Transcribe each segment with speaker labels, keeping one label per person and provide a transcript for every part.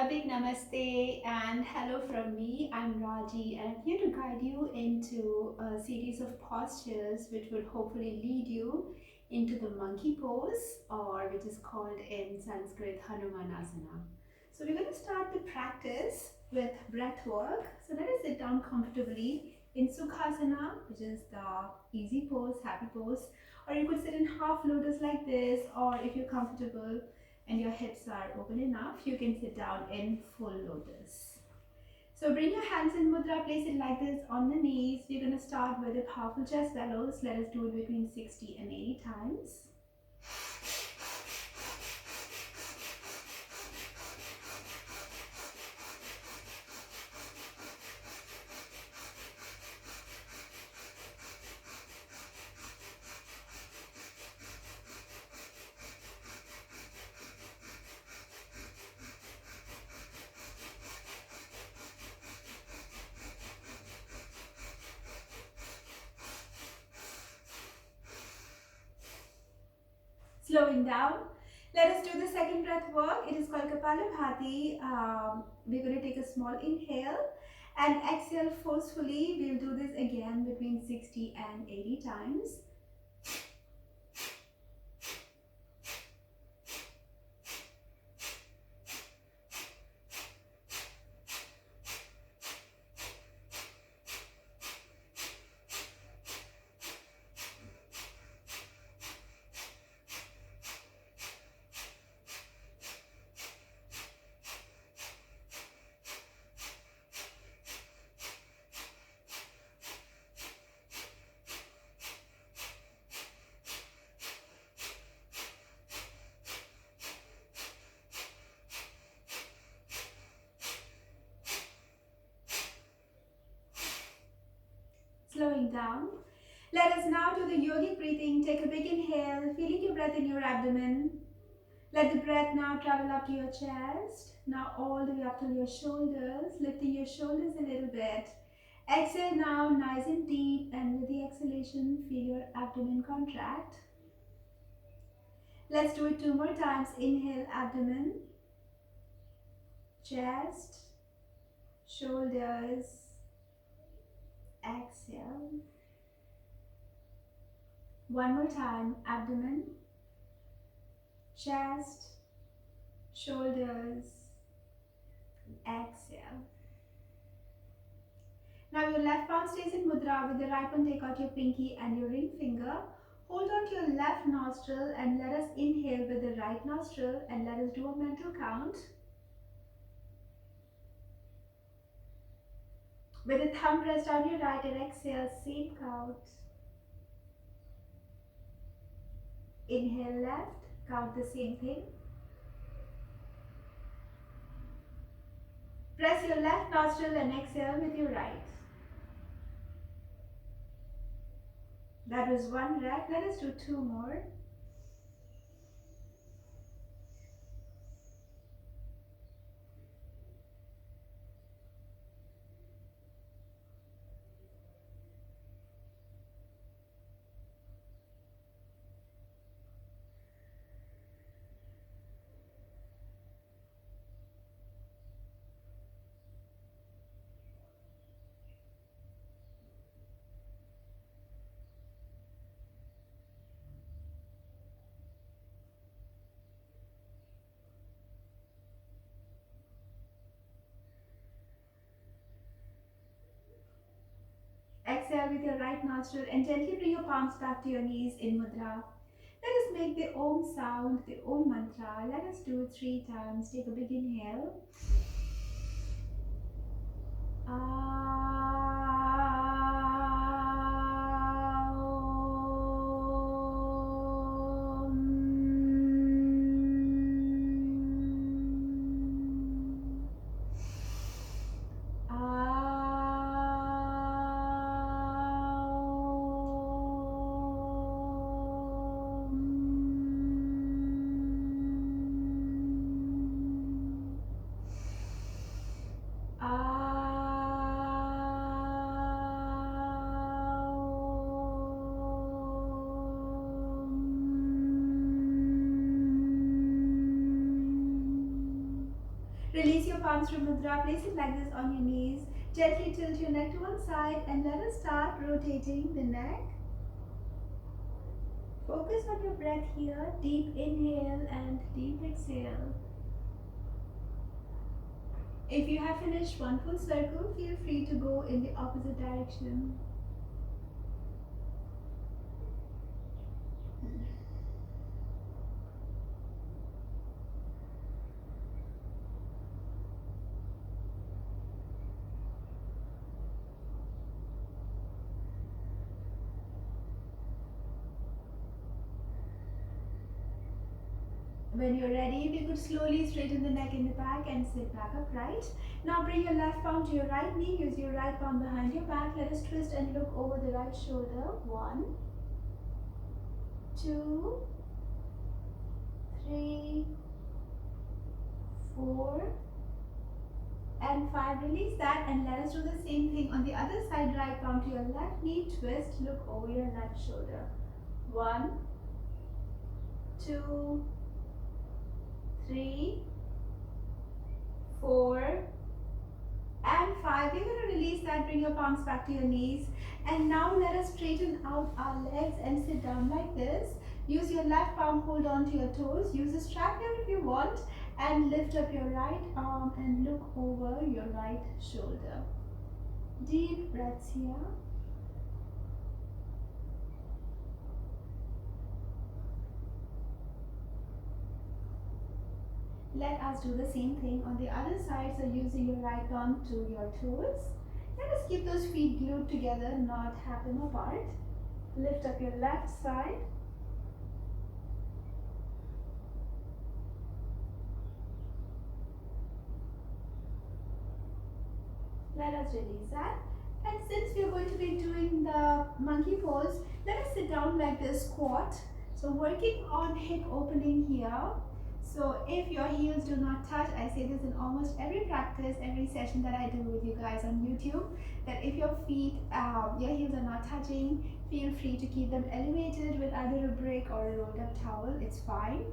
Speaker 1: A big namaste and hello from me. I'm Raji and I'm here to guide you into a series of postures which will hopefully lead you into the monkey pose, or which is called in Sanskrit Hanumanasana. So we're going to start the practice with breath work. So let us sit down comfortably in Sukhasana, which is the easy pose, happy pose, or you could sit in half lotus like this, or if you're comfortable and your hips are open enough, you can sit down in full lotus. So bring your hands in mudra, place it like this on the knees. We're going to start with a powerful chest bellows. Let us do it between 60 and 80 times. Slowing down. Let us do the second breath work. It is called Kapalabhati. We're going to take a small inhale and exhale forcefully. We'll do this again between 60 and 80 times. Slowing down. Let us now do the yogic breathing. Take a big inhale, feeling your breath in your abdomen. Let the breath now travel up to your chest. Now all the way up to your shoulders, lifting your shoulders a little bit. Exhale now, nice and deep, and with the exhalation, feel your abdomen contract. Let's do it 2 more times. Inhale, abdomen, chest, shoulders. Exhale. 1 more time, abdomen, chest, shoulders, exhale. Now your left palm stays in mudra. With the right one, take out your pinky and your ring finger. Hold on to your left nostril and let us inhale with the right nostril, and let us do a mental count. With the thumb pressed on your right and exhale, same count. Inhale left, count the same thing. Press your left nostril and exhale with your right. That was 1 rep. Let us do 2 more. Exhale with your right nostril and gently bring your palms back to your knees in mudra. Let us make the Om sound, the Om mantra. Let us do it 3 times. Take a big inhale. Release your palms from mudra, place it like this on your knees. Gently tilt your neck to one side and let us start rotating the neck. Focus on your breath here. Deep inhale and deep exhale. If you have finished one full circle, feel free to go in the opposite direction. When you're ready, you could slowly straighten the neck in the back and sit back upright. Now bring your left palm to your right knee. Use your right palm behind your back. Let us twist and look over the right shoulder. 1, 2, 3, 4, and 5. Release that and let us do the same thing on the other side. Right palm to your left knee. Twist, look over your left shoulder. 1, 2, 3, 4, and 5. You're going to release that, bring your palms back to your knees. And now let us straighten out our legs and sit down like this. Use your left palm, hold on to your toes. Use a strap here if you want. And lift up your right arm and look over your right shoulder. Deep breaths here. Let us do the same thing on the other side. So using your right arm to your toes. Let us keep those feet glued together, not have them apart. Lift up your left side. Let us release that. And since we are going to be doing the monkey pose, let us sit down like this, squat. So working on hip opening here. So if your heels do not touch, I say this in almost every practice, every session that I do with you guys on YouTube, that if your feet, your heels are not touching, feel free to keep them elevated with either a brick or a rolled up towel, it's fine.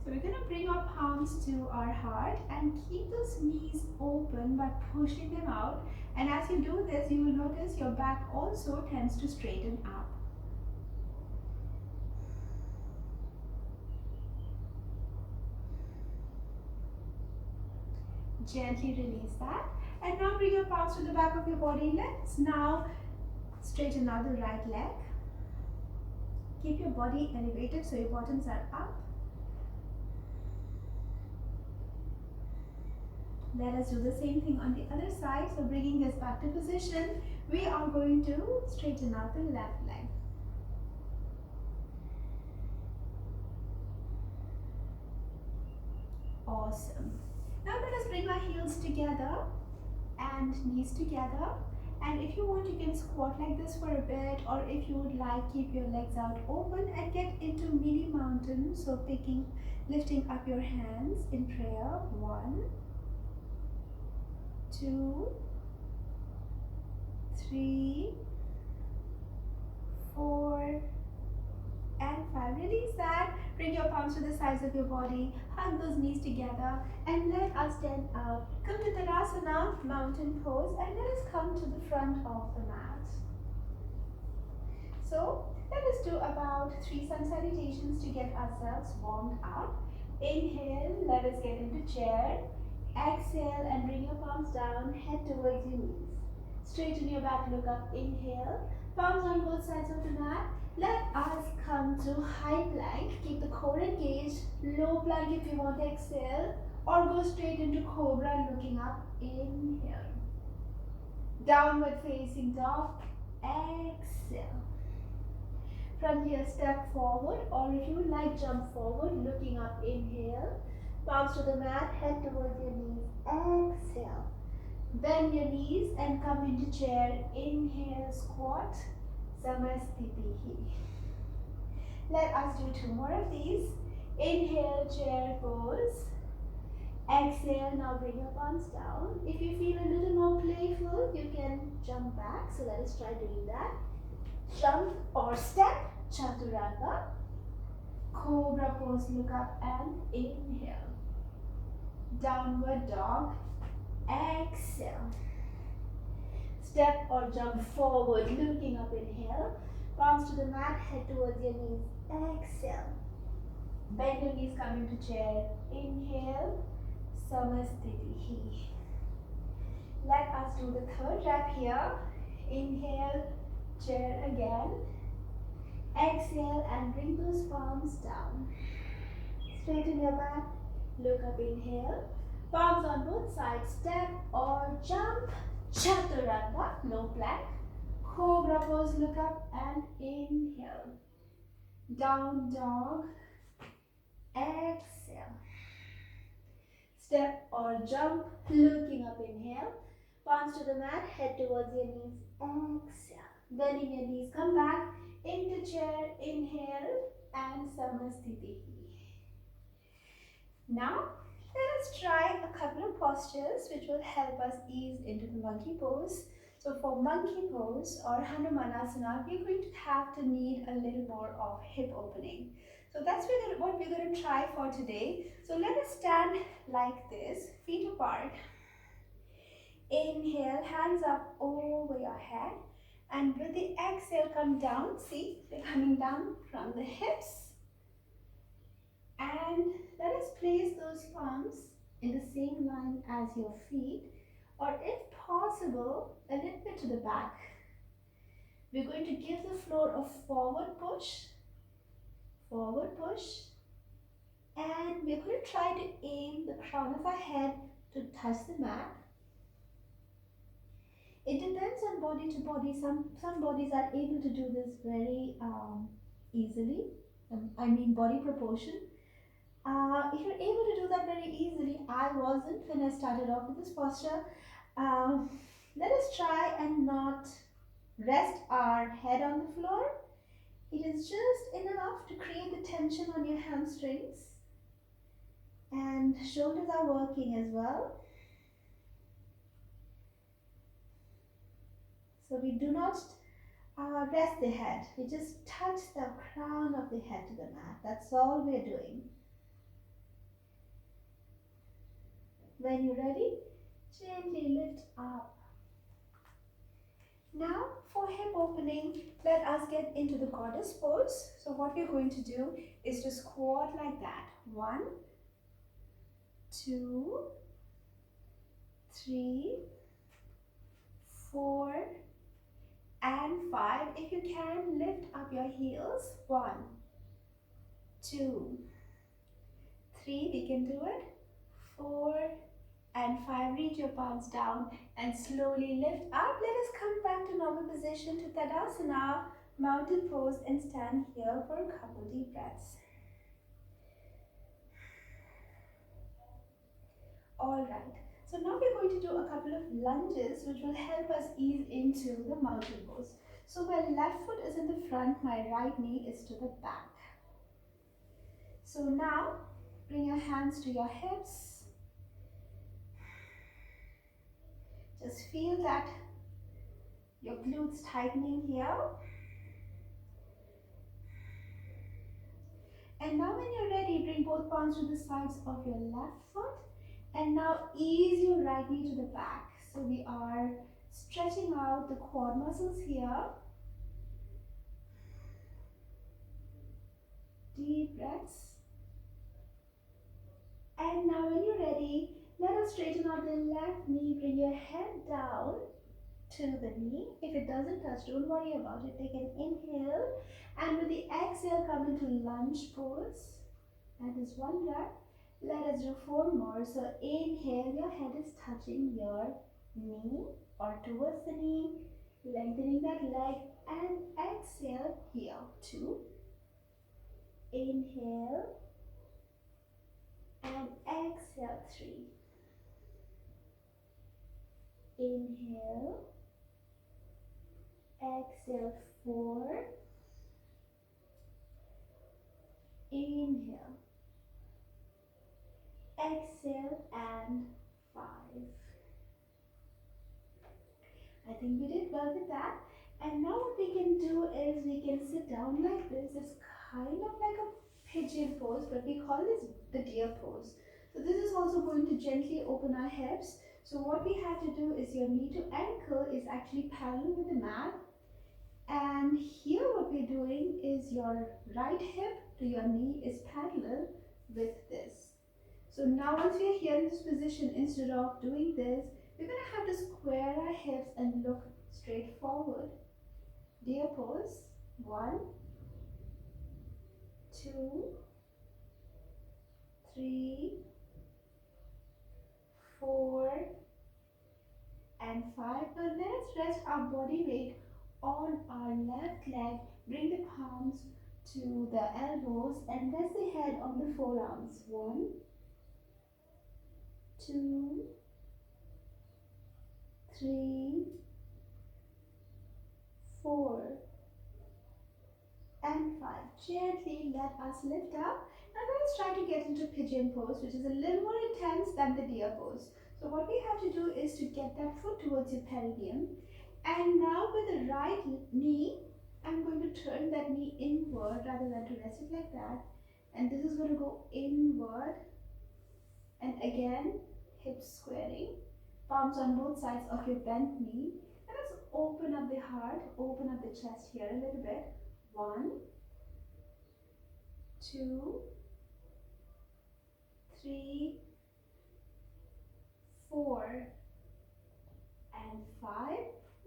Speaker 1: So we're going to bring our palms to our heart and keep those knees open by pushing them out. And as you do this, you will notice your back also tends to straighten up. Gently release that. And now bring your palms to the back of your body. Let's now straighten out the right leg. Keep your body elevated so your bottoms are up. Let us do the same thing on the other side. So bringing this back to position, we are going to straighten out the left leg. Awesome. Now let us bring our heels together and knees together. And if you want, you can squat like this for a bit, or if you would like, keep your legs out open and get into mini mountain. So lifting up your hands in prayer. 1, 2, 3, 4, and 5. Release that. Bring your palms to the sides of your body. Hug those knees together and let us stand up. Come to Hanumanasana, mountain pose, and let us come to the front of the mat. So let us do about 3 sun salutations to get ourselves warmed up. Inhale, let us get into chair. Exhale and bring your palms down, head towards your knees. Straighten your back, look up, inhale. Palms on both sides of the mat. Let us come to high plank. Keep the core engaged. Low plank if you want to exhale. Or go straight into cobra looking up, inhale. Downward facing dog, exhale. From here, step forward, or if you would like, jump forward, looking up, inhale. Palms to the mat, head towards your knees, exhale. Bend your knees and come into chair. Inhale, squat, Samastitihi. Let us do 2 more of these. Inhale, chair pose. Exhale, now bring your palms down. If you feel a little more playful, you can jump back. So let us try doing that. Jump or step, chaturanga. Cobra pose, look up and inhale. downward dog, exhale. Step or jump forward, looking up, inhale. Palms to the mat, head towards your knees, exhale. Bend your knees, come into chair, inhale, Samastitihi. Let us do the third rep here. Inhale, chair again. Exhale and bring those palms down. Straighten your back, look up, inhale. Palms on both sides, step or jump. Chaturanga, no plank. Cobra pose, look up and inhale. Down dog, exhale. Step or jump, looking up, inhale. Palms to the mat, head towards your knees, exhale. Bending your knees, come back into chair, inhale and Samastitihi. Now, let us try a couple of postures which will help us ease into the monkey pose. So for monkey pose or Hanumanasana, we're going to have to need a little more of hip opening. So that's what we're going to try for today. So let us stand like this, feet apart. Inhale, hands up over your head. And with the exhale, come down. See, we're coming down from the hips. And let us place those palms in the same line as your feet, or if possible, a little bit to the back. We're going to give the floor a forward push, and we're going to try to aim the crown of our head to touch the mat. It depends on body to body. Some bodies are able to do this very easily. I mean body proportion. If you're able to do that very easily, I wasn't when I started off with this posture. Let us try and not rest our head on the floor. It is just enough to create the tension on your hamstrings, and shoulders are working as well. So we do not rest the head. We just touch the crown of the head to the mat. That's all we're doing. When you're ready, gently lift up. Now for hip opening, let us get into the goddess pose. So what we're going to do is to squat like that. 1, 2, 3, 4, and 5. If you can, lift up your heels. 1, 2, 3, we can do it. 4, and 5, reach your palms down and slowly lift up. Let us come back to normal position to Tadasana, mountain pose, and stand here for a couple deep breaths. Alright, so now we're going to do a couple of lunges which will help us ease into the mountain pose. So my left foot is in the front, my right knee is to the back. So now bring your hands to your hips. Just feel that your glutes tightening here. And now when you're ready, bring both palms to the sides of your left foot. And now ease your right knee to the back. So we are stretching out the quad muscles here. Deep breaths. And now when you're ready, let us straighten out the left knee. Bring your head down to the knee. If it doesn't touch, don't worry about it. Take an inhale. And with the exhale, come into lunge pose. That is one rep. Let us do 4 more. So inhale, your head is touching your knee or towards the knee. Lengthening that leg. And exhale here. 2. Inhale. And exhale 3. Inhale, exhale 4, inhale, exhale and 5. I think we did well with that. And now what we can do is we can sit down like this. It's kind of like a pigeon pose, but we call this the deer pose. So this is also going to gently open our hips. So what we have to do is your knee to ankle is actually parallel with the mat. And here what we're doing is your right hip to your knee is parallel with this. So now once we are here in this position, instead of doing this, we're going to have to square our hips and look straight forward. Deer pose. 1, 2, 3, 4, and 5. Now let's rest our body weight on our left leg. Bring the palms to the elbows and rest the head on the forearms. 1, 2, 3, 4, and 5. Gently let us lift up. Now let's try to get into pigeon pose, which is a little more intense than the deer pose. So what we have to do is to get that foot towards your perineum. And now with the right knee, I'm going to turn that knee inward rather than to rest it like that. And this is going to go inward. And again, hips squaring. Palms on both sides of your bent knee. And let's open up the heart, open up the chest here a little bit. 1, 2, 3, 4, and 5.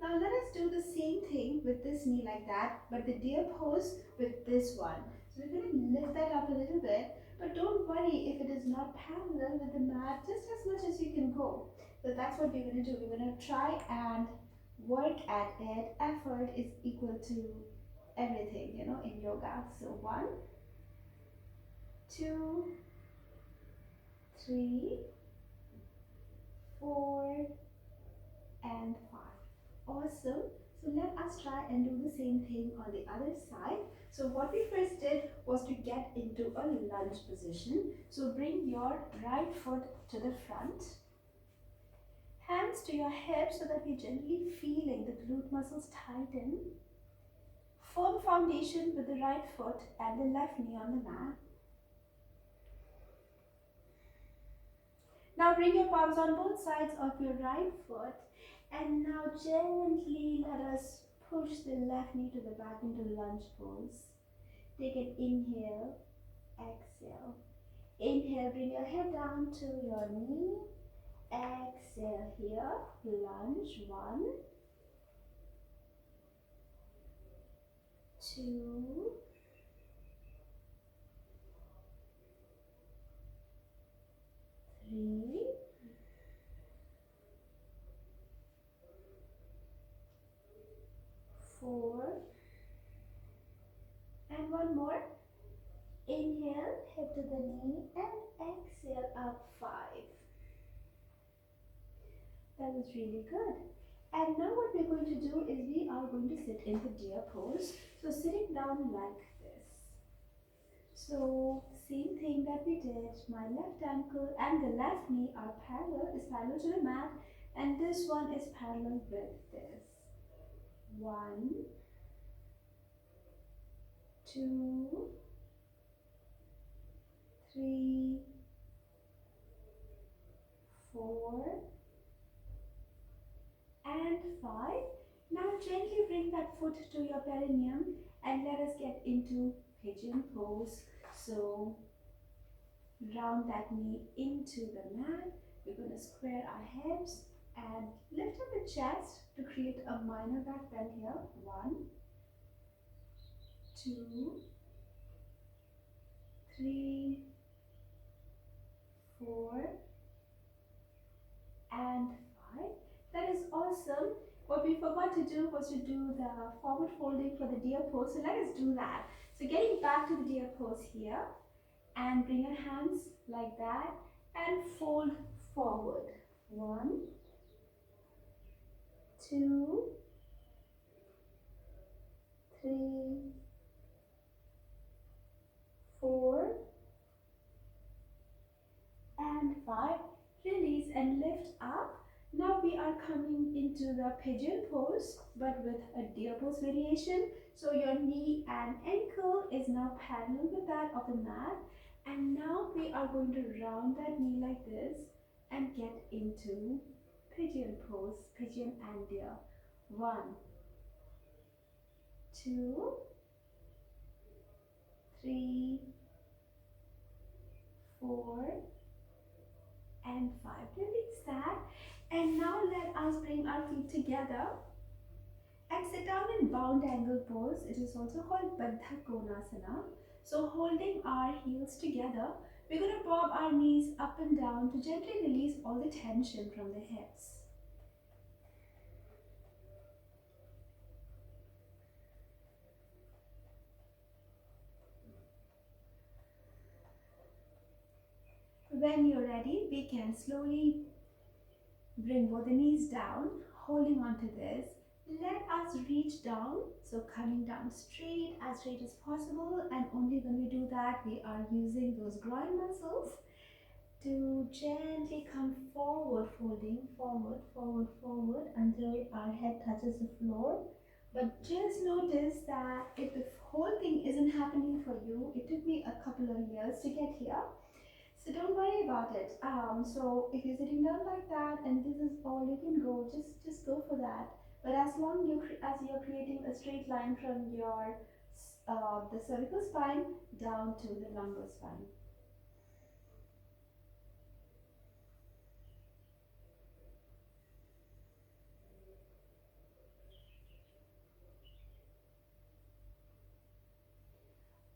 Speaker 1: Now let us do the same thing with this knee like that, but the deer pose with this one. So we're going to lift that up a little bit, but don't worry if it is not parallel with the mat, just as much as you can go. So that's what we're going to do. We're going to try and work at it. Effort is equal to everything, in yoga. So 1, 2, 3, 4, and 5. Awesome. So let us try and do the same thing on the other side. So what we first did was to get into a lunge position. So bring your right foot to the front. Hands to your hips so that we're gently feeling the glute muscles tighten. Firm foundation with the right foot and the left knee on the mat. Now bring your palms on both sides of your right foot, and now gently let us push the left knee to the back into lunge pose. Take an inhale, exhale. Inhale, bring your head down to your knee. Exhale here, lunge. 1, 2, 3, 4, and one more. Inhale, hip to the knee, and exhale up 5. That was really good. And now what we're going to do is we are going to sit in the deer pose. So sitting down like this. So same thing that we did. My left ankle and the left knee are parallel, is parallel to the mat, and this one is parallel with this. 1, 2, 3, 4, and 5. Now gently bring that foot to your perineum and let us get into pigeon pose. So round that knee into the mat. We're going to square our hips and lift up the chest to create a minor back bend here. 1, 2, 3, 4, and 5. That is awesome. What we forgot to do was to do the forward folding for the deer pose. So let us do that. So getting back to the deer pose here, and bring your hands like that and fold forward. 1, 2, 3, 4, and 5. Release and lift up. Now we are coming into the pigeon pose, but with a deer pose variation. So your knee and ankle is now parallel with that of the mat, And now we are going to round that knee like this and get into pigeon pose, pigeon and deer. 1, 2, 3, 4, and 5. Release that. And now let us bring our feet together and sit down in bound angle pose. It is also called Baddha Konasana. So holding our heels together, we're going to bob our knees up and down to gently release all the tension from the hips. When you're ready, we can slowly bring both the knees down, holding on to this. Let us reach down, so coming down straight as possible, and only when we do that, we are using those groin muscles to gently come forward, folding forward, forward, forward until our head touches the floor. But just notice that if the whole thing isn't happening for you, it took me a couple of years to get here. So don't worry about it. So if you're sitting down like that and this is all you can go, just go for that. But as long as you're creating a straight line from your the cervical spine down to the lumbar spine.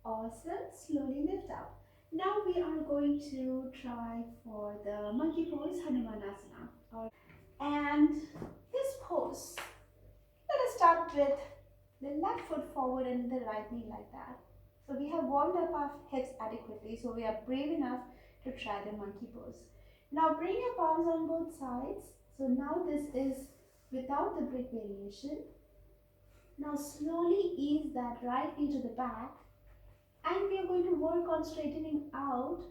Speaker 1: Awesome. Slowly lift up. Now we are going to try for the monkey pose, Hanumanasana. And this pose, let us start with the left foot forward and the right knee like that. So we have warmed up our hips adequately, so we are brave enough to try the monkey pose. Now bring your palms on both sides. So now this is without the brick variation. Now slowly ease that right knee to the back, and we are going to work on straightening out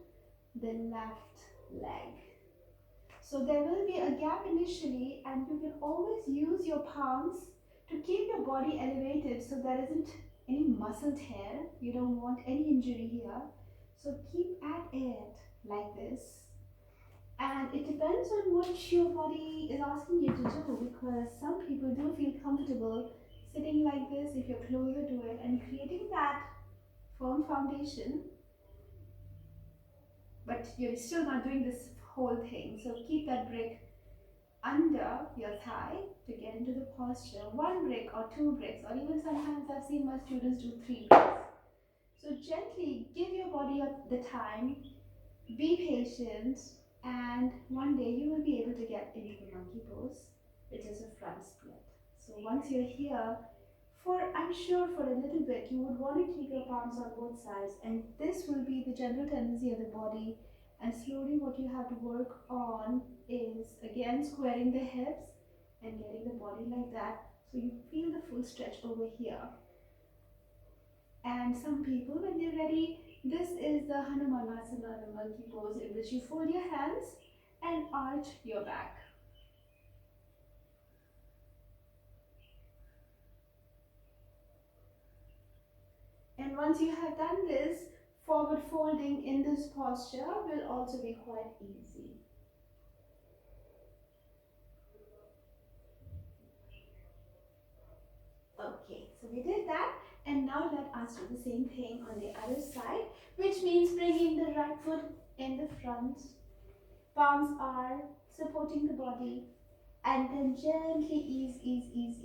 Speaker 1: the left leg. So there will be a gap initially, and you can always use your palms to keep your body elevated so there isn't any muscle tear. You don't want any injury here. So keep at it like this. And it depends on what your body is asking you to do, because some people do feel comfortable sitting like this if you're closer to it and creating that firm foundation, but you're still not doing this whole thing. So keep that brick under your thigh to get into the posture. 1 brick or 2 bricks, or even sometimes I've seen my students do 3 bricks. So gently give your body the time, be patient, and one day you will be able to get into the monkey pose, which is a front split. So once you're here, I'm sure for a little bit, you would want to keep your palms on both sides, and this will be the general tendency of the body. And slowly what you have to work on is again squaring the hips and getting the body like that, so you feel the full stretch over here. And some people, when they're ready, this is the Hanumanasana, the monkey pose, in which you fold your hands and arch your back. And once you have done this, forward folding in this posture will also be quite easy. Okay, so we did that, and now let us do the same thing on the other side, which means bringing the right foot in the front. Palms are supporting the body, and then gently ease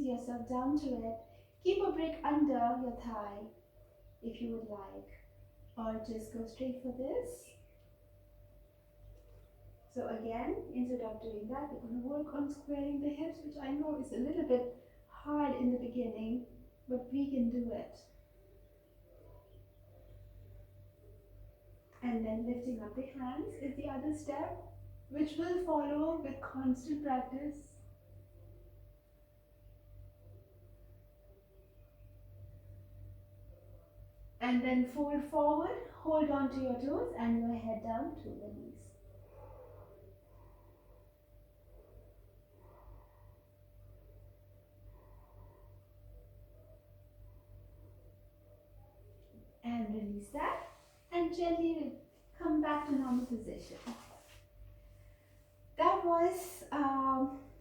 Speaker 1: yourself down to it. Keep a brick under your thigh if you would like, or just go straight for this. So again, instead of doing that, we're going to work on squaring the hips, which I know is a little bit hard in the beginning, but we can do it. And then lifting up the hands is the other step, which will follow with constant practice. And then fold forward, hold on to your toes and your head down to the knees. And release that. And will gently come back to normal position. That was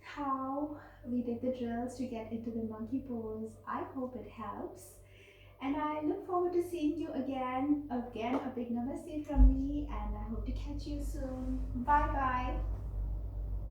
Speaker 1: how we did the drills to get into the monkey pose. I hope it helps. And I look forward to seeing you again. Again, a big namaste from me, and I hope to catch you soon. Bye bye.